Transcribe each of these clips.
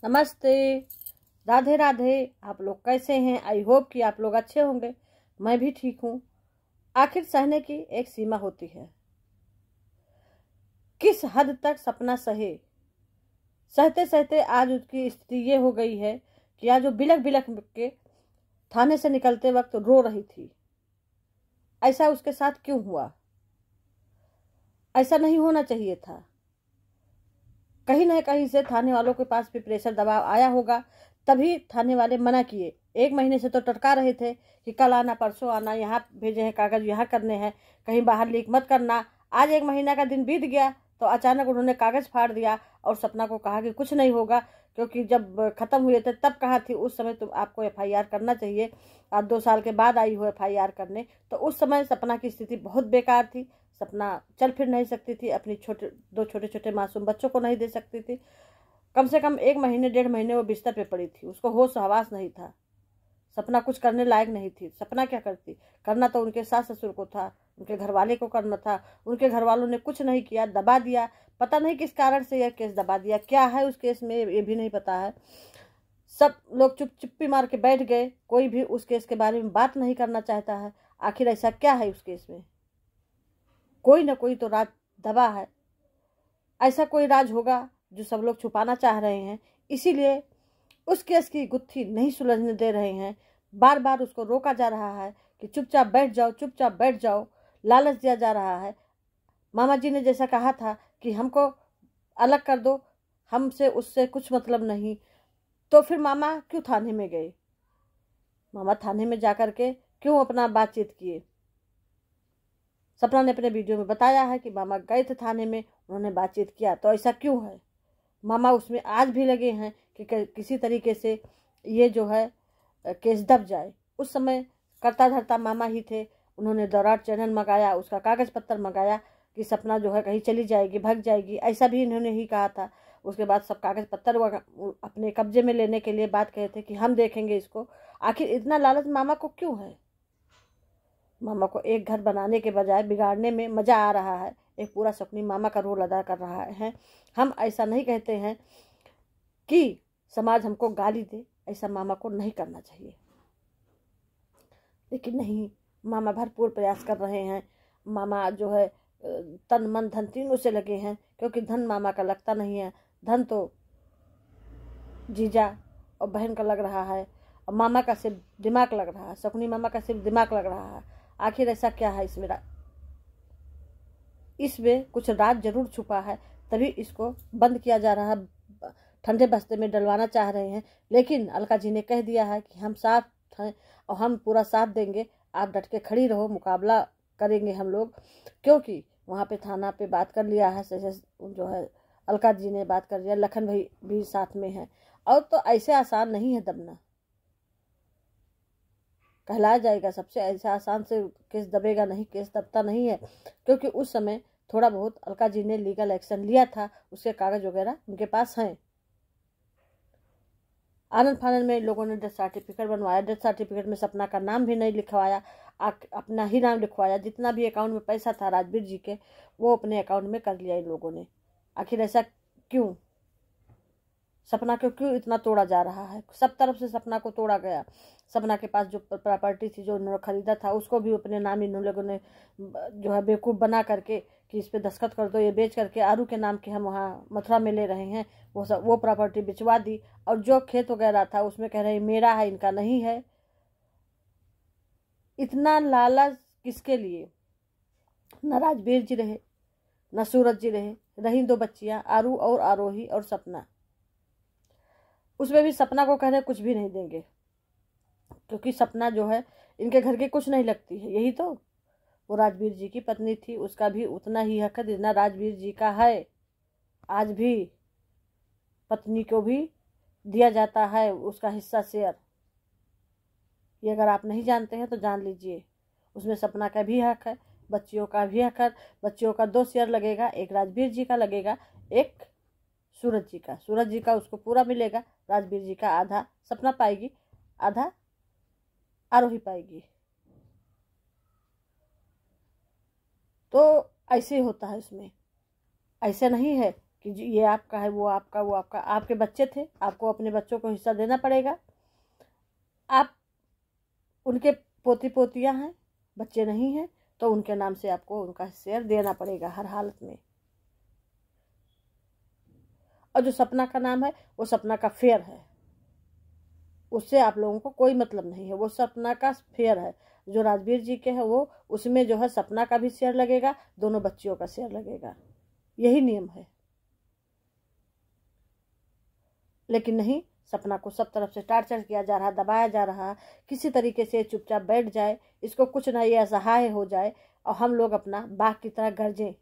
नमस्ते, राधे राधे। आप लोग कैसे हैं? आई होप कि आप लोग अच्छे होंगे। मैं भी ठीक हूँ। आखिर सहने की एक सीमा होती है। किस हद तक सपना सहे? सहते सहते आज उसकी स्थिति ये हो गई है कि आज वो बिलख बिलख के थाने से निकलते वक्त रो रही थी। ऐसा उसके साथ क्यों हुआ? ऐसा नहीं होना चाहिए था। कहीं न कहीं से थाने वालों के पास भी प्रेशर दबाव आया होगा, तभी थाने वाले मना किए। 1 महीने से तो टटका रहे थे कि कल आना, परसों आना, यहाँ भेजे हैं कागज, यहाँ करने हैं, कहीं बाहर लीक मत करना। आज 1 महीना का दिन बीत गया तो अचानक उन्होंने कागज फाड़ दिया और सपना को कहा कि कुछ नहीं होगा, क्योंकि जब खत्म हुए थे तब कहा थी उस समय तुम आपको FIR करना चाहिए। आज 2 साल के बाद आई हो FIR करने, तो उस समय सपना की स्थिति बहुत बेकार थी। सपना चल फिर नहीं सकती थी, अपनी दो छोटे छोटे मासूम बच्चों को नहीं दे सकती थी। कम से कम 1 महीने 1.5 महीने वो बिस्तर पे पड़ी थी, उसको होश हवास नहीं था। सपना कुछ करने लायक नहीं थी। सपना क्या करती? करना तो उनके सास ससुर को था, उनके घरवाले को करना था। उनके घर वालों ने कुछ नहीं किया, दबा दिया। पता नहीं किस कारण से यह केस दबा दिया, क्या है उस केस में ये भी नहीं पता है। सब लोग चुप्पी मार के बैठ गए, कोई भी उस केस के बारे में बात नहीं करना चाहता है। आखिर ऐसा क्या है उस केस में? कोई ना कोई तो राज दबा है। ऐसा कोई राज होगा जो सब लोग छुपाना चाह रहे हैं, इसीलिए उस केस की गुत्थी नहीं सुलझने दे रहे हैं। बार बार उसको रोका जा रहा है कि चुपचाप बैठ जाओ, चुपचाप बैठ जाओ। लालच दिया जा रहा है। मामा जी ने जैसा कहा था कि हमको अलग कर दो, हमसे उससे कुछ मतलब नहीं, तो फिर मामा क्यों थाने में गए? मामा थाने में जाकर के क्यों अपना बातचीत किए? सपना ने अपने वीडियो में बताया है कि मामा गए थे थाने में, उन्होंने बातचीत किया। तो ऐसा क्यों है? मामा उसमें आज भी लगे हैं कि किसी तरीके से ये जो है केस दब जाए। उस समय करता धरता मामा ही थे। उन्होंने दौराट चैनल मंगाया, उसका कागज पत्तर मंगाया कि सपना जो है कहीं चली जाएगी, भग जाएगी, ऐसा भी इन्होंने ही कहा था। उसके बाद सब कागज पत्तर अपने कब्जे में लेने के लिए बात कहे थे कि हम देखेंगे इसको। आखिर इतना लालच मामा को क्यों है? मामा को एक घर बनाने के बजाय बिगाड़ने में मजा आ रहा है। एक पूरा शकुनी मामा का रोल अदा कर रहा है। हम ऐसा नहीं कहते हैं कि समाज हमको गाली दे, ऐसा मामा को नहीं करना चाहिए, लेकिन नहीं, मामा भरपूर प्रयास कर रहे हैं। मामा जो है तन मन धन तीनों से लगे हैं, क्योंकि धन मामा का लगता नहीं है। धन तो जीजा और बहन का लग रहा है, और मामा का सिर्फ दिमाग लग रहा है। शकुनी मामा का सिर्फ दिमाग लग रहा है। आखिर ऐसा क्या है इसमें? इसमें कुछ राज जरूर छुपा है, तभी इसको बंद किया जा रहा है, ठंडे बस्ते में डलवाना चाह रहे हैं। लेकिन अलका जी ने कह दिया है कि हम साथ हैं और हम पूरा साथ देंगे, आप डट के खड़ी रहो, मुकाबला करेंगे हम लोग। क्योंकि वहाँ पे थाना पे बात कर लिया है, जो है अलका जी ने बात कर लिया, लखन भाई भी साथ में है। और तो ऐसे आसान नहीं है दबना, कहलाया जाएगा सबसे। ऐसा आसान से केस दबेगा नहीं, केस दबता नहीं है। क्योंकि उस समय थोड़ा बहुत अलका जी ने लीगल एक्शन लिया था, उसके कागज वगैरह उनके पास हैं। आनंद फानंद में लोगों ने डेथ सर्टिफिकेट बनवाया, डेथ सर्टिफिकेट में सपना का नाम भी नहीं लिखवाया, अपना ही नाम लिखवाया। जितना भी अकाउंट में पैसा था राजवीर जी के, वो अपने अकाउंट में कर लिया इन लोगों ने। आखिर ऐसा क्यों? सपना को क्यों इतना तोड़ा जा रहा है? सब तरफ से सपना को तोड़ा गया। सपना के पास जो प्रॉपर्टी थी, जो उन्होंने खरीदा था, उसको भी अपने नाम इन लोगों ने जो है बेवकूफ़ बना करके कि इस पे दस्तखत कर दो, ये बेच करके आरू के नाम के हम वहाँ मथुरा में ले रहे हैं, वो प्रॉपर्टी बिचवा दी। और जो खेत वगैरह था उसमें कह रहे मेरा है, इनका नहीं है। इतना लालच किसके लिए? न राजवीर जी रहे, न सूरज जी रहे, रही 2 बच्चियां, आरू और आरोही और सपना। उसमें भी सपना को कह रहे कुछ भी नहीं देंगे, क्योंकि सपना जो है इनके घर के कुछ नहीं लगती है। यही तो वो राजवीर जी की पत्नी थी, उसका भी उतना ही हक है जितना राजवीर जी का है। आज भी पत्नी को भी दिया जाता है उसका हिस्सा, शेयर। ये अगर आप नहीं जानते हैं तो जान लीजिए। उसमें सपना का भी हक है, बच्चियों का भी हक है। बच्चियों का 2 शेयर लगेगा, एक राजवीर जी का लगेगा, एक सूरज जी का। सूरज जी का उसको पूरा मिलेगा, राजवीर जी का आधा सपना पाएगी, आधा आरोही पाएगी। तो ऐसे होता है इसमें, ऐसे नहीं है कि जी ये आपका है, वो आपका, वो आपका। आपके बच्चे थे, आपको अपने बच्चों को हिस्सा देना पड़ेगा। आप उनके पोती पोतियां हैं, बच्चे नहीं हैं, तो उनके नाम से आपको उनका शेयर देना पड़ेगा हर हालत में। और जो सपना का नाम है वो सपना का फेयर है, उससे आप लोगों को कोई मतलब नहीं है, वो सपना का फेयर है। जो राजवीर जी के है वो, उसमें जो है सपना का भी शेयर लगेगा, दोनों बच्चियों का शेयर लगेगा, यही नियम है। लेकिन नहीं, सपना को सब तरफ से टार्चर किया जा रहा, दबाया जा रहा, किसी तरीके से चुपचाप बैठ जाए, इसको कुछ ना ये असहाय हो जाए और हम लोग अपना बाघ की तरह गरजें।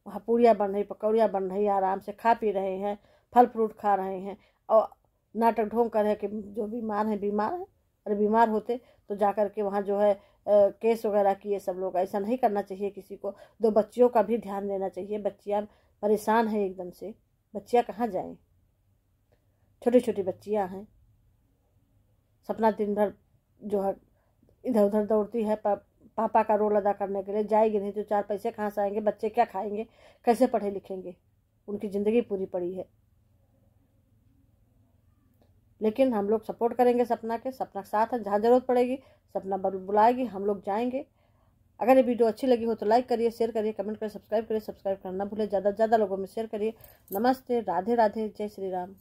वहाँ पूड़ियाँ बन रही, पकौड़ियाँ बन रही, आराम से खा पी रहे हैं, फल फ्रूट खा रहे हैं और नाटक ढोंग कर रहे कि जो बीमार हैं बीमार हैं। अरे बीमार होते तो जा कर के वहाँ जो है केस वगैरह किए सब लोग। ऐसा नहीं करना चाहिए किसी को। दो बच्चियों का भी ध्यान देना चाहिए, बच्चियाँ परेशान हैं एकदम से। बच्चियाँ कहाँ जाएं, छोटी छोटी बच्चियाँ हैं। सपना दिन भर जो है इधर उधर दौड़ती है पापा का रोल अदा करने के लिए, जाएगी नहीं तो चार पैसे कहाँ से आएंगे, बच्चे क्या खाएंगे, कैसे पढ़े लिखेंगे, उनकी ज़िंदगी पूरी पड़ी है। लेकिन हम लोग सपोर्ट करेंगे सपना के, सपना साथ है, जहाँ ज़रूरत पड़ेगी सपना बुलाएगी, हम लोग जाएंगे। अगर ये वीडियो अच्छी लगी हो तो लाइक करिए, शेयर करिए, कमेंट करिए, सब्सक्राइब करिए। सब्सक्राइब करना भूले, ज़्यादा से ज़्यादा लोगों में शेयर करिए। नमस्ते, राधे राधे, जय श्री राम।